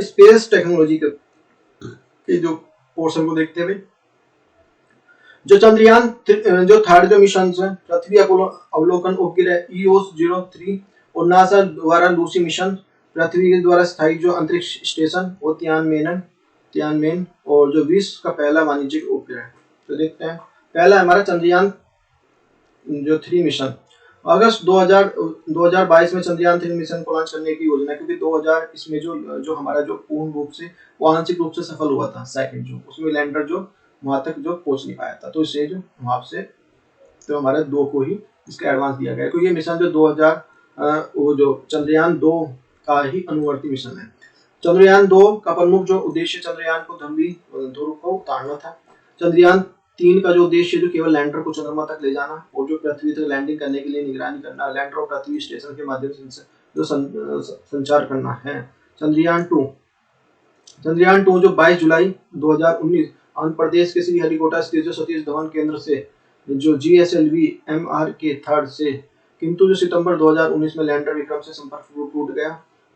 Space technology के जो portion को देखते हुए, जो चंद्रयान जो थर्ड जो मिशन है पृथ्वी अवलोकन उपग्रह EOS-03 और नासा द्वारा लूसी मिशन पृथ्वी के द्वारा स्थायी जो अंतरिक्ष स्टेशन और तियानमेन और जो विश्व का पहला वाणिज्यिक उपग्रह। तो देखते हैं, पहला हमारा चंद्रयान जो 3 मिशन अगस्त 2022 में चंद्रयान 3 मिशन को लॉन्च करने की योजना, क्योंकि 2000 इसमें जो हमारा जो पूर्ण रूप से आंशिक रूप से सफल हुआ था सेकंड, जो उसमें लैंडर जो वहां तक जो पहुंच नहीं पाया था, तो इससे जो वहां से तो हमारे 2 को ही इसका एडवांस दिया गया, क्योंकि ये मिशन जो 2000 वो जो चंद्रयान 2 का ही अनुवर्ती मिशन है। चंद्रयान 2 का प्रमुख जो उद्देश्य चंद्रयान को ध्रुव को उतारना था। चंद्रयान 3 का जो उद्देश्य जो केवल लैंडर को चंद्रमा तक ले जाना और जो पृथ्वी तक लैंडिंग करने के लिए निगरानी करना, लैंडर और पृथ्वी स्टेशन के माध्यम से जो संचार करना है। चंद्रयान 2 जो 22 जुलाई 2019 आंध्र प्रदेश के श्रीहरिकोटा स्थित जो सतीश धवन केंद्र से जो GSLV MRK-3 से, किंतु जो सितंबर 2019 में लैंडर विक्रम से संपर्क टूट गया।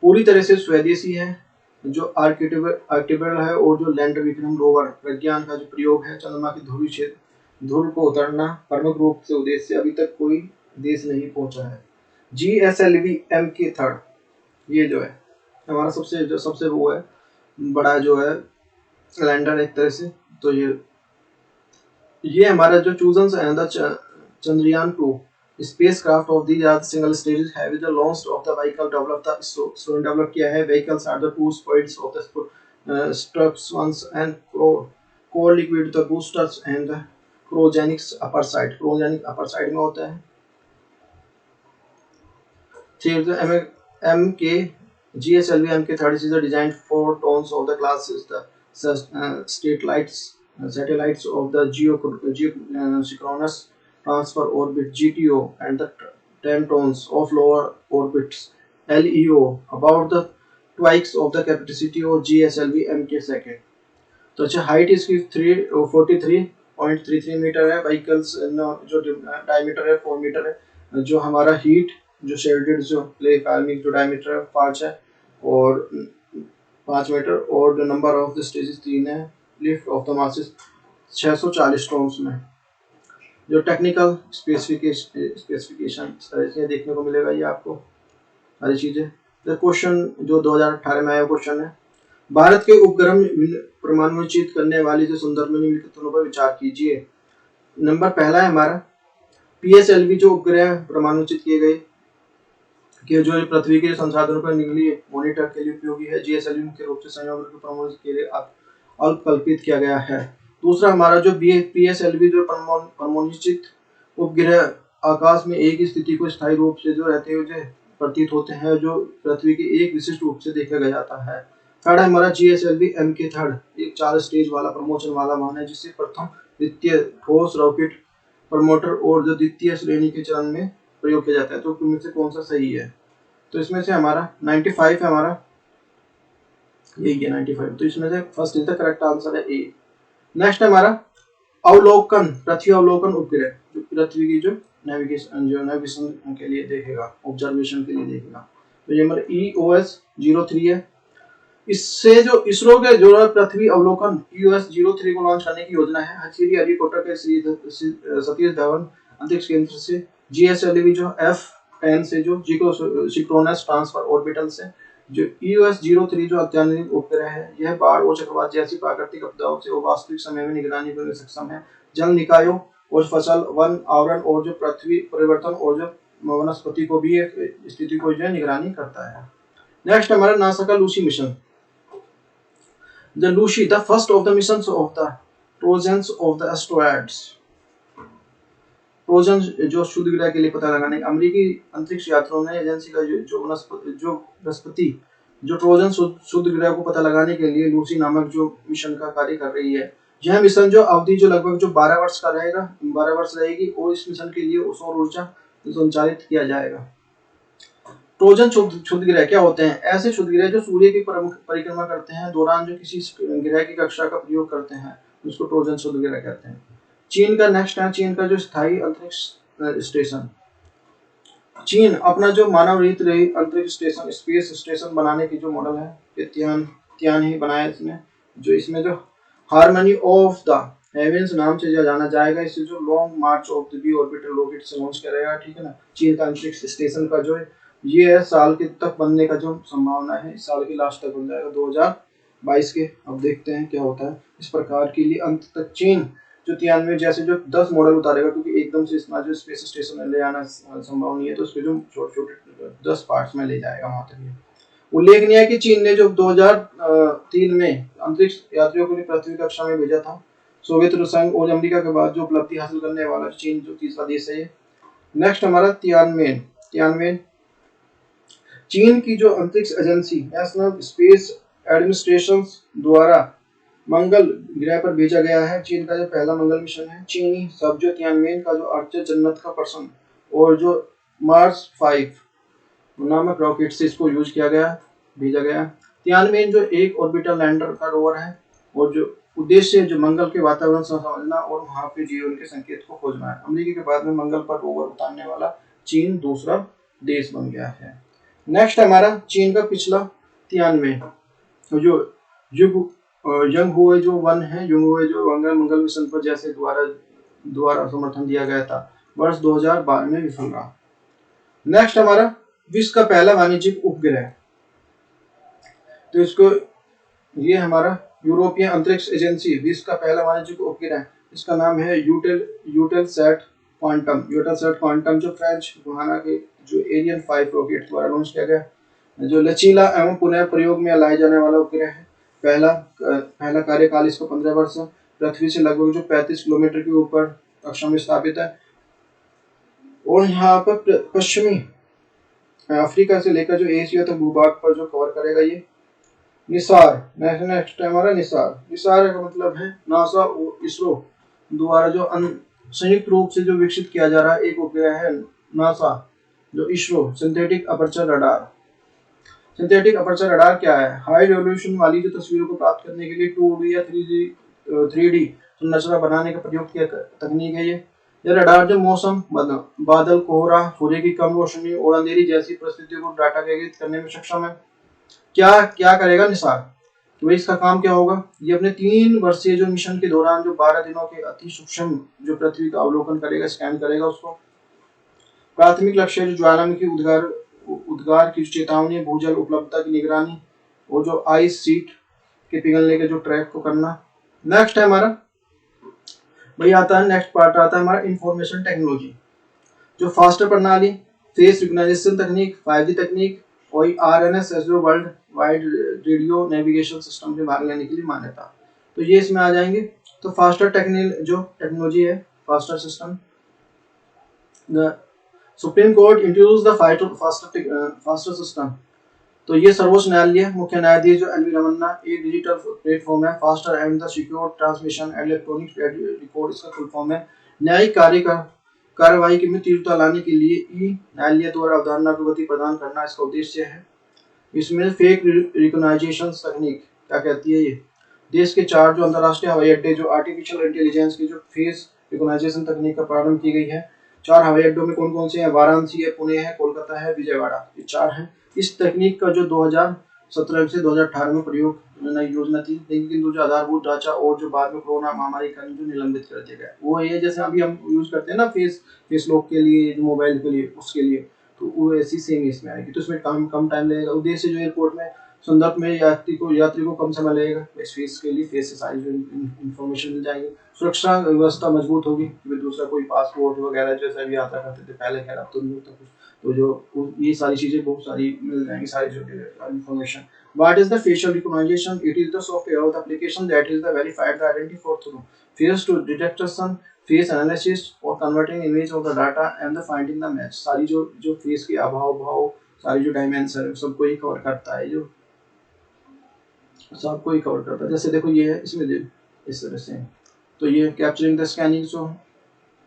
पूरी तरह से स्वदेशी है, जो आर्किटेक्चर है, और जो लैंडर विक्रम रोवर प्रज्ञान का जो प्रयोग है चंद्रमा के ध्रुव को उतारना प्रमुख रूप से उद्देश्य अभी तक कोई देश नहीं पहुंचा है। GSLV MK-3 ये जो है हमारा सबसे वो है बड़ा जो है लैंडर एक तरह से। तो ये हमारा जो चूजन है the Chandrayaan 2 spacecraft of these are the single stages have the launch of the vehicle develop किया है। vehicles are the two spoils of the struts ones and core liquid the boosters and the cryogenics upper side में होता है। GSLV MK-3 is designed for tons of the classes the satellites of the geosynchronous transfer orbit GTO and the 10 tons of lower orbits LEO about the twice of the capacity of GSLV MK-2। तो अच्छा height इसकी 43.33 metre है। Vehicles जो diameter है 4 metre है। जो हमारा heat जो शेल्डेड जो प्लेफार्मिक जो डायमीटर है 5 है और 5 मीटर, और जो नंबर ऑफ द स्टेजेस 3 है। Lift off the masses 640 tons में। जो टेक्निकल स्पेसिफिकेशन इस तरह से देखने को मिलेगा, ये आपको सारी चीजें। तो क्वेश्चन जो 2018 में आया क्वेश्चन है, भारत के उपग्रह परमाणुचित करने वाली जो संदर्भ में निम्नलिखित कथनों पर विचार कीजिए। नंबर पहला है हमारा PSLV जो उपग्रह परमाणुचित किए गए कि जो पृथ्वी के संसाधनों पर निगरानी मॉनिटर के लिए उपयोगी है। GSLV मुख्य रूप से संयोजन के परमाणु के लिए अल्पकल्पित किया गया है। दूसरा हमारा जो PSLV जो परमाणुचित उपग्रह आकाश में एक ही स्थिति को स्थायी रूप से जो रहते हुए प्रतीत होते हैं, जो पृथ्वी के एक विशिष्ट रूप से देखा जाता है। थर्ड हमारा GSLV MK-3 एक 4 स्टेज वाला प्रमोशन वाला वाहन है, जिससे प्रथम द्वितीय ठोस रॉकेट प्रमोटर और जो द्वितीय श्रेणी के चरण में प्रयोग किया जाता है। तो इनमें से कौन सा सही है? तो इसमें से हमारा 95 है, हमारा यही है 95। तो इसमें से first is the correct answer है ए। नेक्स्ट है हमारा पृथ्वी अवलोकन उपग्रह, जो पृथ्वी की जो नेविगेशन के लिए देखेगा, ऑब्जर्वेशन के लिए देखेगा। तो ये हमारा EOS-03 है। इससे जो इसरो के जो पृथ्वी अवलोकन EOS-03 को लॉन्च करने की योजना है। श्रीहरिकोटा के सतीश धवन अंतरिक्ष केंद्र से। GSLV जो F10 से जो जिक्रोनस ट्रांसफर ऑर्बिटल से। जो EOS-03 जो अत्याधुनिक उपग्रह है, यह बाढ़ और चक्रवात जैसी प्राकृतिक आपदाओं से वास्तविक समय में निगरानी करने में सक्षम है। जल निकायों और फसल वन आवरण और जो पृथ्वी परिवर्तन और जो वनस्पति को भी स्थिति को जो निगरानी करता है। नेक्स्ट हमारा नासा का Lucy mission. The Lucy, the first of the missions of the Trojans of the asteroids. Trojan जो शुद्ध ग्रह के लिए पता लगाने अमेरिकी अंतरिक्ष यात्रियों ने एजेंसी का जो बृहस्पति जो ट्रोजन शुद्ध ग्रह को पता लगाने के लिए लूसी नामक जो मिशन का कार्य कर रही है। यह मिशन जो अवधि जो लगभग जो 12 वर्ष का रहेगा, 12 वर्ष रहेगी, और इस मिशन के लिए सौर ऊर्जा संचालित किया जाएगा। ट्रोजन शुद्ध ग्रह क्या होते हैं? ऐसे शुद्ध ग्रह जो सूर्य की परिक्रमा करते हैं दौरान जो किसी ग्रह की कक्षा का प्रयोग करते हैं, उसको ट्रोजन शुद्ध ग्रह कहते हैं। चीन का नेक्स्ट है, चीन का जो स्थायी अंतरिक्ष स्टेशन। चीन अपना जो मानव रहित अंतरिक्ष स्टेशन स्पेस स्टेशन बनाने की जो मॉडल है तियान ही बनाया इसने, जो इसमें जो हार्मनी ऑफ द हेवेंस नाम से जो जाना जाएगा, इससे जो Long March of the B orbital rocket से लॉन्च करेगा, ठीक है ना। चीन का अंतरिक्ष स्टेशन का जो है ये है साल के तक बनने का जो संभावना है, इस साल की लास्ट तक बन जाएगा 2022 के। अब देखते हैं क्या होता है। इस प्रकार के लिए अंत तक चीन जो 93 जैसे जो 10 मॉडल उतारेगा, क्योंकि एकदम से इतना जो स्पेस स्टेशन में ले आना संभव नहीं है, तो उसके जो छोटे छोटे 10 पार्ट्स में ले जाएगा वहां तक। उल्लेखनीय है कि चीन ने जो 2003 में अंतरिक्ष यात्रियों को पृथ्वी कक्षा में भेजा था। सोवियत संघ और अमेरिका के बाद जो उपलब्धि हासिल करने वाला चीन जो तीसरा देश है। नेक्स्ट हमारा तियानमेन। तियानमेन चीन की जो अंतरिक्ष एजेंसी नेशनल स्पेस एडमिनिस्ट्रेशन द्वारा मंगल ग्रह पर भेजा गया है। चीन का जो पहला मंगल मिशन है। चीनी सब जो तियानमेन का जो अर्थ जन्नत का पर्सन और जो मार्स 5 नामक रॉकेट से इसको यूज किया गया, भेजा गया। तियानमेन जो एक ऑर्बिटल लैंडर का रोवर है और जो उद्देश्य जो मंगल के वातावरण से समझना और वहां पे जीवन के संकेत को खोजना है। अमेरिका के बाद में मंगल पर रोवर उतारने वाला चीन दूसरा देश बन गया है। नेक्स्ट हमारा चीन का पिछला तियानवे जो यंग हुए जो वन है, यंग हुए जो मंगल मिशन पर जैसे द्वारा समर्थन दिया गया था, वर्ष 2012 में विफल रहा। नेक्स्ट हमारा विश्व का पहला वाणिज्यिक उपग्रह, तो इसको ये हमारा यूरोपियन अंतरिक्ष एजेंसी विश्व का पहला वाणिज्यिक उपग्रह, इसका नाम है यूटेलसैट क्वांटम। यूटेलसैट क्वांटम जो फ्रेंच घुमाना के जो एरियन 5 रॉकेट द्वारा लॉन्च किया गया, जो लचीला एवं पुनः प्रयोग में लाए जाने वाला उपग्रह है। पहला कार्यकाल इसका 15 वर्ष है। पृथ्वी से लगभग जो 35 किलोमीटर के ऊपर कक्षा में स्थापित है और यहाँ पर पश्चिमी अफ्रीका से लेकर जो एशिया तक भूभाग पर जो कवर करेगा ये। निसार नेक्स्ट हमारा निसार का मतलब है नासा और इसरो द्वारा जो संयुक्त रूप से जो विकसित किया जा रहा एक उपग्रह है नासा जो ISRO synthetic aperture radar. Synthetic aperture radar क्या है? हाई रेजोल्यूशन वाली जो तस्वीरों को प्राप्त करने के लिए 2D या 3D संरचना बनाने का प्रयोग किया तकनीक है ये रडार जो मौसम बादल, कोहरा, सूर्य की कम रोशनी और अंधेरी जैसी परिस्थितियों को डाटा कैद करने में सक्षम है। क्या करेगा निसार? तो इसका काम क्या होगा? ये अपने 3 वर्षीय जो मिशन के दौरान जो 12 दिनों के अति सूक्ष्म जो पृथ्वी का अवलोकन करेगा, स्कैन करेगा उसको। प्राथमिक लक्ष्य जो ज्वालामुखी उद्गार की चेतावनी, भूजल उपलब्धता की निगरानी और जो आइस सीट के पिघलने के जो ट्रैक को करना। नेक्स्ट है हमारा भाई आता है नेक्स्ट पार्ट आता है हमारा इंफॉर्मेशन टेक्नोलॉजी, जो फास्टर प्रणाली, फेस रिकॉग्निशन तकनीक, 5G तकनीक और RNS जो world wide radio navigation system में भाग लेने के लिए मान्यता, तो ये इसमें आ जाएंगे। तो फास्टर टेक्नोलॉजी है, faster system. Supreme court introduce the faster system, तो ये सर्वोच्च न्यायालय मुख्य न्यायाधीश जो एल वी रमन्ना एक डिजिटल प्लेटफॉर्म है, faster and the secure transmission electronic record इसका फुल फॉर्म है। न्यायिक कार्यवाही की तीव्रता लाने के लिए ई न्यायालय द्वारा अवधारणा को गति प्रदान करना इसका उद्देश्य है। इसमें फेक रिकॉग्निशन तकनीक क्या कहती है? ये देश के 4 जो अंतरराष्ट्रीय हवाई अड्डे जो आर्टिफिशियल इंटेलिजेंस की जो फेस रिकॉग्निशन तकनीक का प्रारंभ की गई है। 4 हवाई अड्डों में कौन कौन से हैं? वाराणसी है, पुणे है, कोलकाता है, विजयवाड़ा, ये 4 हैं। इस तकनीक का जो 2017 से 2018 में प्रयोग योजना थी, लेकिन जो आधारभूत ढांचा और जो बाद में कोरोना महामारी का जो निलंबित कर दिया गया, वो ये जैसे अभी हम यूज करते हैं ना फेस लॉक के लिए, मोबाइल के लिए, उसके लिए, तो वो ऐसी सेम इसमें आएगी। तो इसमें कम टाइम लगेगा। उद्देश्य जो एयरपोर्ट में संदर्भ में यात्री को कम समय लगेगा। इस फेस के लिए फेस से सारी जो इन्फॉर्मेशन मिल जाएगी। सुरक्षा व्यवस्था मजबूत होगी, दूसरा कोई पासपोर्ट वगैरह जैसे अभी आता करते थे पहले, खैर अब तो नहीं होता कुछ, तो जो ये सारी चीजें बहुत सारी मिल जाएंगी, सारी जो information. What is the facial recognition? It is the software of the application that is the verified the identity for through face to detection, face analysis or converting image of the data and the finding the match। सारी जो face के अभाव भाव, सारी जो dimension सबको ही cover करता है, जो सबको ही कवर करता है। जैसे देखो ये है, इसमें देखो इस तरह से, तो ये कैप्चरिंग द स्कैनिंग, सो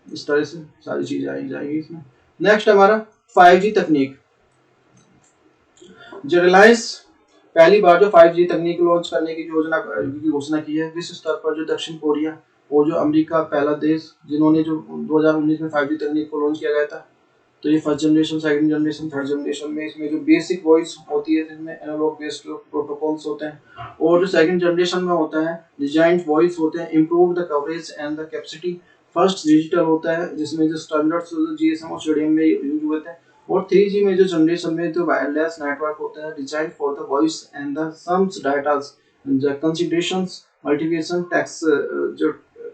इस तरह से सारी चीजें आई जाएगी इसमें। नेक्स्ट हमारा 5G तकनीक, जो रिलायंस पहली बार जो 5G तकनीक लॉन्च करने की की घोषणा की है। विश्व स्तर पर जो दक्षिण कोरिया और जो अमेरिका पहला देश जिन्होंने जो 2019 में 5G तकनीक को लॉन्च किया गया था। तो ये first generation, second generation, third generation में इसमें जो बेसिक वॉइस होती है जिसमें एनालॉग बेस्ड प्रोटोकॉल्स होते हैं, और जो सेकंड जनरेशन में होता है डिजाइन वॉइस होते हैं, improve the coverage and the capacity. First digital होता है जिसमें जो स्टैंडर्ड्स जीएसएम और सीडीएम में यूज हुए थे, और 3G में जो जनरेशन में जो वायरलेस नेटवर्क होता है design for the voice and the sums datas the considerations multiplication tax जो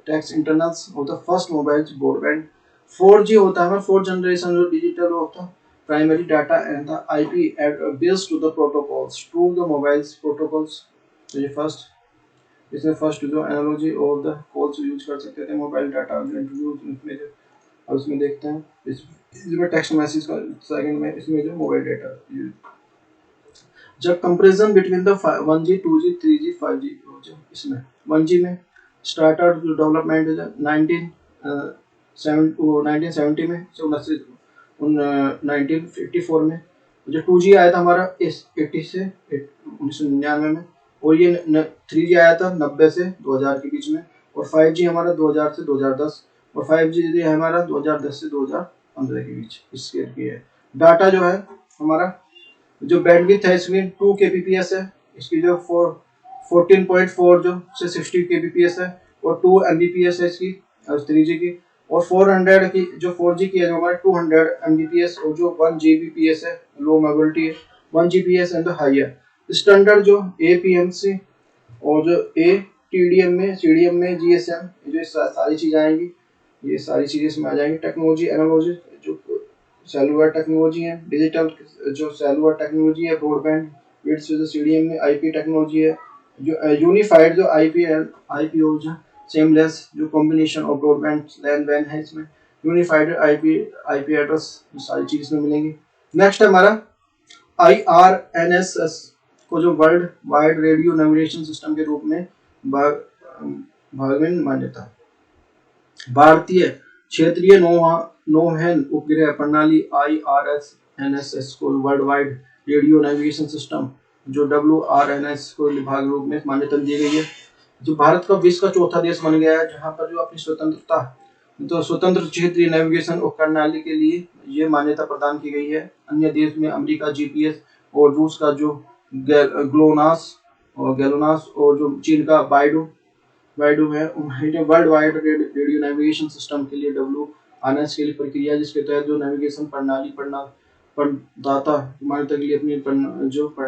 टैक्स इंटरनल्स होता है फर्स्ट मोबाइल ब्रॉडबैंड। 4G होता है फोर्थ जनरेशन जो डिजिटल होता है primary data and the IP based to the protocols to the mobiles protocols. तो ये फर्स्ट, इसमें फर्स्ट जो analogy of the calls use कर सकते थे मोबाइल डाटा जो इंट्रोड्यूस इसमें जो, अब इसमें देखते हैं इसमें टेक्स्ट मैसेज का सेकंड में इसमें जो मोबाइल डाटा जब comparison between the 1G 2G 3G 5G जो इसमें 1G में स्टार्टेड डेवलपमेंट 1970 में से 1954 में। जो 2G आया था हमारा इस 80 से 1999 में, और ये 3G आया था 90 से 2000 के बीच में, और 5G हमारा 2000 से 2010, और 5G हमारा 2010 से 2015 के बीच इसके है। डाटा जो है हमारा जो बैंडविड्थ है इसकी 2 kbps है, इसकी जो 14.4 जो से 60 kbps है, और 2 mbps है इसकी 3G की, और 400 की जो 4G की है जो हमारे 200 mbps, और जो 1 gbps है लो मोबिलिटी है, 1 gbps एंड हाई है। स्टैंडर्ड जो APMC और जो ATDM में CDM में GSM जो सारी चीजें आएंगी, ये सारी चीजें इसमें आ जाएंगी। टेक्नोलॉजी एनालॉजी जो सेलुलर टेक्नोलॉजी है, डिजिटल जो सेलुलर टेक्नोलॉजी है, ब्रॉडबैंड विड्थ जो CDM में IP टेक्नोलॉजी है, जो यूनिफाइड जो IP हो जो सेमलेस जो कॉम्बिनेशन ऑफ ब्रॉडबैंड लैन वैन है, इसमें यूनिफाइड IP एड्रेस सारी चीज इसमें मिलेंगी। नेक्स्ट है हमारा IRNSS को जो world wide radio navigation system के रूप में भागविन मान्यता। भारतीय क्षेत्रीय नौवहन उपग्रह प्रणाली IRNSS को world wide radio navigation system जो WRNS को भाग रूप में मान्यता दी गई है। जो भारत का विश्व का चौथा देश बन गया है जहां पर जो अपनी स्वतंत्रता तो स्वतंत्र क्षेत्रीय नेविगेशन उपप्रणाली के लिए ये मान्यता प्रदान की गई है। अन्य देश में अमेरिका GPS और रूस का जो गैलोनास और जो चीन का बाइडू है, world wide radio navigation system के लिए WRNS के लिए प्रक्रिया जिसके तहत जो नेविगेशन प्रणाली प्रदाता मान्यता के लिए अपनी जो